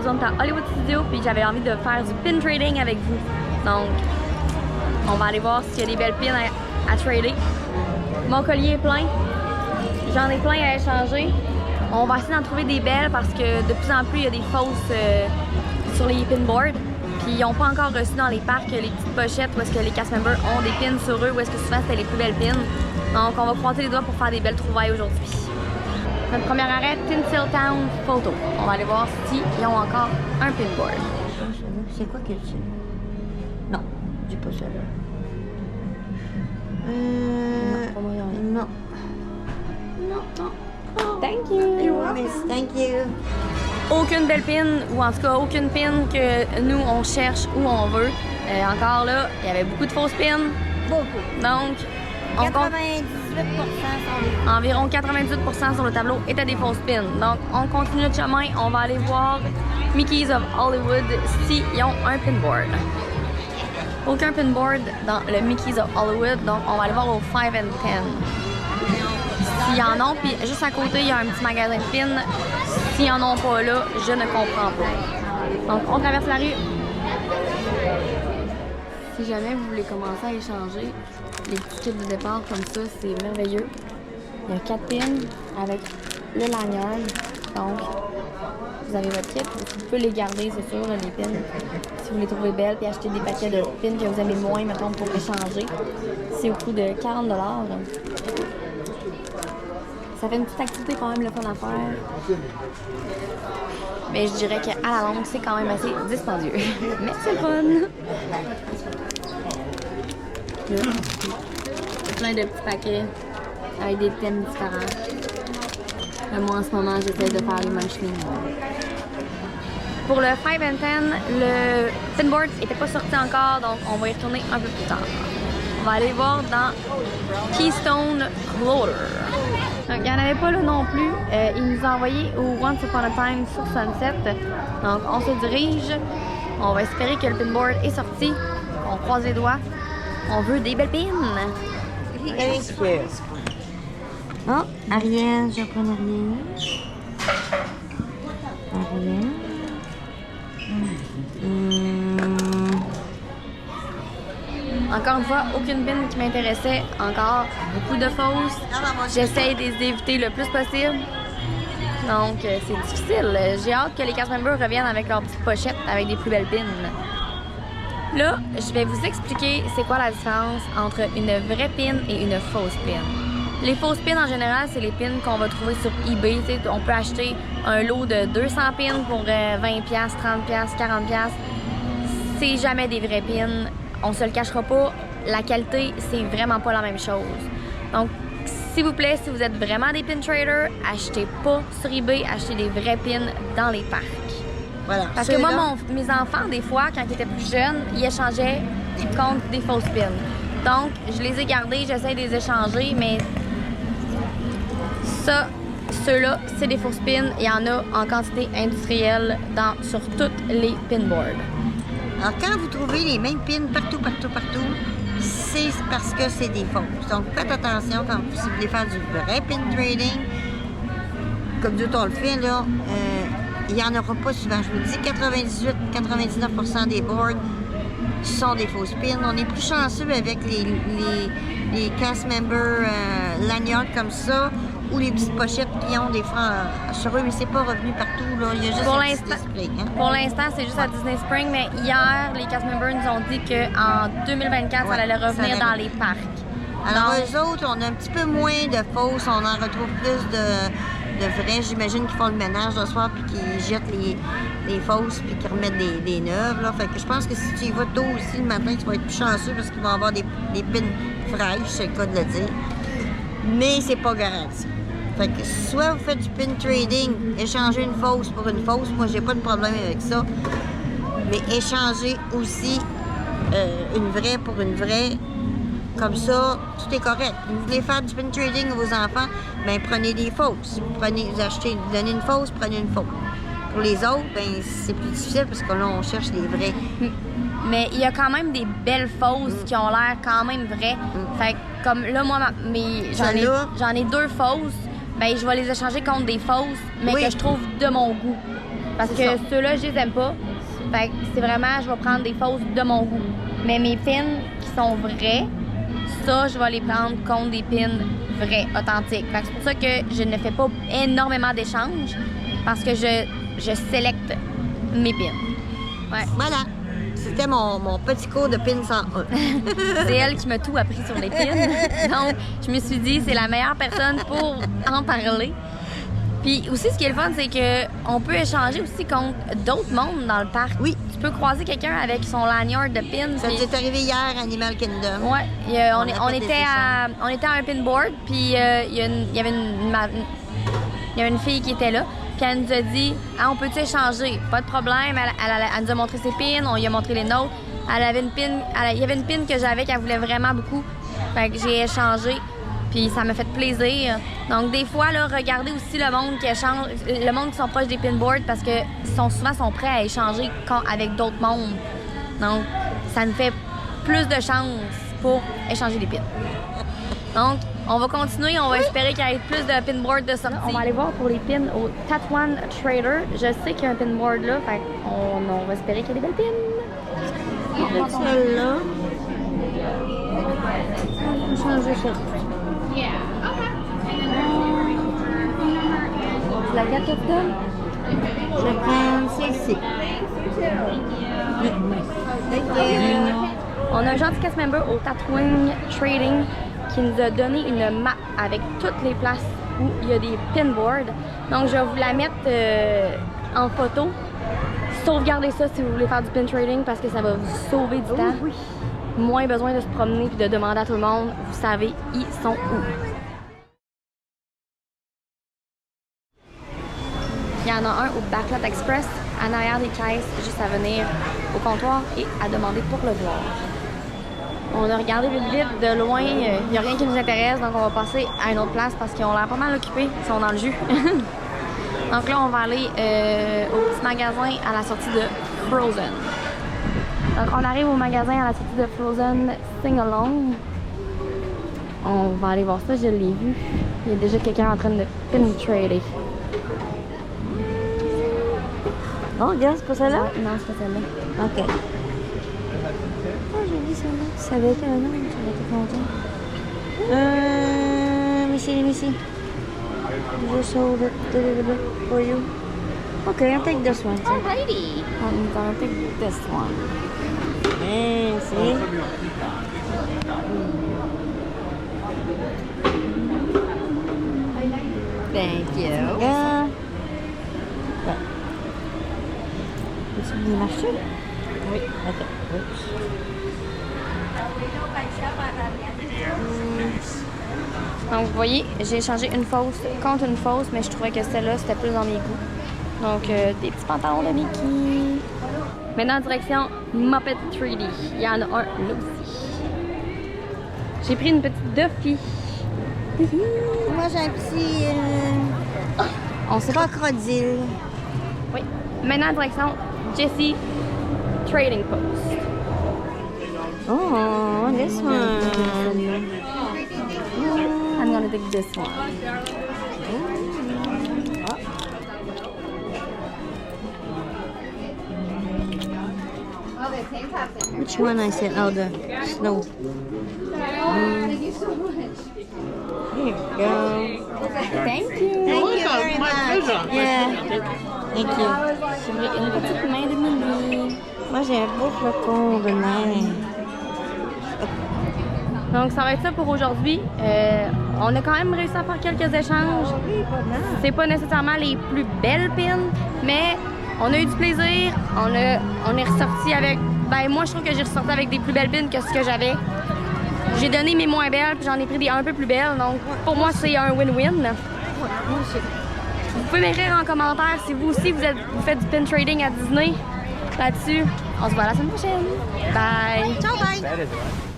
aujourd'hui on est à Hollywood Studio puis j'avais envie de faire du pin trading avec vous. Donc, on va aller voir s'il y a des belles pins à trader. Mon collier est plein. J'en ai plein à échanger. On va essayer d'en trouver des belles parce que de plus en plus il y a des fausses sur les pinboards. Puis ils n'ont pas encore reçu dans les parcs les petites pochettes où est-ce que les cast members ont des pins sur eux, où est-ce que souvent c'était les plus belles pins. Donc on va croiser les doigts pour faire des belles trouvailles aujourd'hui. Notre premier arrêt, Tinseltown Photo. On va aller voir s'ils ont encore un pinboard. C'est quoi que c'est? Non, j'ai pas ça là. Non. Thank you! Thank you! Aucune belle pin, ou en tout cas aucune pin que nous on cherche où on veut. Encore là, il y avait beaucoup de fausses pins. Beaucoup. Donc, 98% sont environ 98% sur le tableau étaient des fausses pins. Donc, on continue notre chemin. On va aller voir Mickey's of Hollywood s'ils ont un pinboard. Aucun pinboard dans le Mickey's of Hollywood. Donc, on va aller voir au 5 and 10. S'il y en a, puis juste à côté, il y a un petit magasin de pins. S'ils en ont pas là, je ne comprends pas. Donc, on traverse la rue. Si jamais vous voulez commencer à échanger les petits kits de départ comme ça, c'est merveilleux. Il y a 4 pins avec le lanyard. Donc, vous avez votre kit. Vous pouvez les garder, c'est sûr, les pins. Si vous les trouvez belles, puis acheter des paquets de pins que vous aimez moins, mettons, pour échanger. C'est au coût de 40 $. Ça fait une petite activité quand même le fun à faire. Mais je dirais qu'à la longue, c'est quand même assez dispendieux. Mais c'est fun! Là, plein de petits paquets avec des thèmes différents. Moi, en ce moment, j'essaie de faire les munchkins. Pour le 5 and 10, le pinboard n'était pas sorti encore, donc on va y retourner un peu plus tard. On va aller voir dans Keystone Clover. Donc, il n'y en avait pas là non plus. Il nous a envoyé au Once Upon a Time sur Sunset. Donc, on se dirige. On va espérer que le pinboard est sorti. On croise les doigts. On veut des belles pins. Thank you. Oh, Ariel, je prends Ariel. Ariel. Encore une fois, aucune pin qui m'intéressait. Encore beaucoup de fausses. J'essaye de les éviter le plus possible. Donc, c'est difficile. J'ai hâte que les cast members reviennent avec leurs petites pochettes avec des plus belles pins. Là, je vais vous expliquer c'est quoi la différence entre une vraie pin et une fausse pin. Les fausses pins, en général, c'est les pins qu'on va trouver sur eBay. T'sais, on peut acheter un lot de 200 pins pour 20$, 30$, 40$. C'est jamais des vraies pins. On se le cachera pas. La qualité, c'est vraiment pas la même chose. Donc, s'il vous plaît, si vous êtes vraiment des pin traders, achetez pas sur eBay, achetez des vrais pins dans les parcs. Voilà. Parce que moi, mes enfants, des fois, quand ils étaient plus jeunes, ils échangeaient contre des fausses pins. Donc, je les ai gardés, j'essaie de les échanger, mais ça, ceux-là, c'est des fausses pins. Il y en a en quantité industrielle sur toutes les pinboards. Alors, quand vous trouvez les mêmes pins partout, c'est parce que c'est des fausses. Donc, faites attention quand si vous voulez faire du vrai pin trading, comme nous on le fait, là, il n'y en aura pas souvent. Je vous dis, 98-99% des boards sont des fausses pins. On est plus chanceux avec les cast members lanyards comme ça ou les petites pochettes qui ont des francs sur eux, mais c'est pas revenu partout. Là. Il y a juste pour Disney Spring. Hein? Pour l'instant, c'est juste à Disney Spring, mais hier, les cast members nous ont dit qu'en 2024, ça allait revenir dans les parcs. Alors, eux autres, on a un petit peu moins de fausses, on en retrouve plus de vrais. J'imagine qu'ils font le ménage le soir puis qu'ils jettent les fausses puis qu'ils remettent des neuves. Là. Fait que je pense que si tu y vas tôt aussi le matin, tu vas être plus chanceux parce qu'ils vont avoir des pins fraîches, c'est le cas de le dire. Mais c'est pas garanti. Fait que soit vous faites du pin trading, échanger une fausse pour une fausse, moi j'ai pas de problème avec ça. Mais échanger aussi une vraie pour une vraie, comme ça, tout est correct. Vous voulez faire du pin trading à vos enfants, bien prenez des fausses. Vous achetez, vous donnez une fausse, prenez une fausse. Pour les autres, ben c'est plus difficile parce que là on cherche les vrais. Mais il y a quand même des belles fausses qui ont l'air quand même vraies. Fait que comme là, moi, j'en ai 2 fausses. Ben, je vais les échanger contre des fausses, mais que je trouve de mon goût. Parce que C'est ça. ceux-là, je les aime pas. Fait que c'est vraiment, je vais prendre des fausses de mon goût. Mais mes pins qui sont vrais, ça, je vais les prendre contre des pins vrais, authentiques. Fait que c'est pour ça que je ne fais pas énormément d'échanges parce que je sélecte mes pins. Ouais. Voilà. C'était mon petit cours de pins 101. C'est elle qui m'a tout appris sur les pins. Donc, je me suis dit, c'est la meilleure personne pour en parler. Puis aussi, ce qui est le fun, c'est qu'on peut échanger aussi contre d'autres mondes dans le parc. Oui. Tu peux croiser quelqu'un avec son lanyard de pins. Ça puis- nous est arrivé hier à Animal Kingdom. Ouais, On a fait des on était à un pinboard, puis il y avait une fille qui était là, puis elle nous a dit ah, on peut-tu échanger? Pas de problème. Elle nous a montré ses pins, on lui a montré les nôtres. Elle avait une pin, il y avait une pin que j'avais qu'elle voulait vraiment beaucoup. Fait que j'ai échangé, puis ça m'a fait plaisir. Donc des fois, là, regardez aussi le monde qui échange, le monde qui sont proches des pinboards parce que souvent prêts à échanger avec d'autres mondes. Donc ça nous fait plus de chances pour échanger des pins. Donc, on va continuer, on va espérer qu'il y ait plus de pinboards de sortie. On va aller voir pour les pins au Tatouan Trader. Je sais qu'il y a un pinboard là, fait on va espérer qu'il y a des belles pins. Avec celle-là. On va changer ça. C'est laquelle que tu donnes? Je vais prendre celle-ci. On a un gentil cast member au Tatooine Trading qui nous a donné une map avec toutes les places où il y a des pinboards. Donc, je vais vous la mettre en photo. Sauvegardez ça si vous voulez faire du pin trading parce que ça va vous sauver du temps. Oui. Moins besoin de se promener et de demander à tout le monde. Vous savez, ils sont où. Il y en a un au Backlot Express, en arrière des caisses, juste à venir au comptoir et à demander pour le voir. On a regardé vite de loin, il n'y a rien qui nous intéresse, donc on va passer à une autre place parce qu'ils ont l'air pas mal occupés, ils sont dans le jus. Donc là, on va aller au petit magasin à la sortie de Frozen. Donc on arrive au magasin à la sortie de Frozen Sing Along. On va aller voir ça, je l'ai vu. Il y a déjà quelqu'un en train de pin trader. Oh, regarde, c'est pas celle-là? Non, c'est pas celle-là. OK. Oh, j'ai vu celle-là. Tu savais qu'un nom, tu vas être content. Missy. Just hold it for you. Okay, I'll take this one. Alrighty. I'm gonna take this one. Hey, see? Thank you. Yeah. Ouais. Peux-tu venir marcher? Oui. OK. Oui. Donc, vous voyez, j'ai échangé une fausse contre une fausse, mais je trouvais que celle-là, c'était plus dans mes goûts. Donc, des petits pantalons de Mickey. Maintenant, direction Muppet 3D. Il y en a un là aussi. J'ai pris une petite Duffy. Moi, j'ai un petit On sait pas. crocodile. Oui. Maintenant, direction Jessie Trading Post. Oh, this one. I'm gonna take this one. Which one I said? Oh, the snow. Here you go. Thank you. Thank you very much. Yeah. Thank you. J'ai une petite main de Minnie. Moi, j'ai un beau flocon de neige. Donc, ça va être ça pour aujourd'hui. On a quand même réussi à faire quelques échanges. Oui, pas mal. C'est pas nécessairement les plus belles pins, mais on a eu du plaisir. On est ressorti avec... Ben, moi, je trouve que j'ai ressorti avec des plus belles pins que ce que j'avais. J'ai donné mes moins belles, puis j'en ai pris des un peu plus belles. Donc, pour moi, c'est un win-win. Moi aussi. Vous pouvez m'écrire en commentaire si vous aussi, vous faites du pin trading à Disney. Là-dessus, on se voit la semaine prochaine. Bye! Ciao, bye. That is right.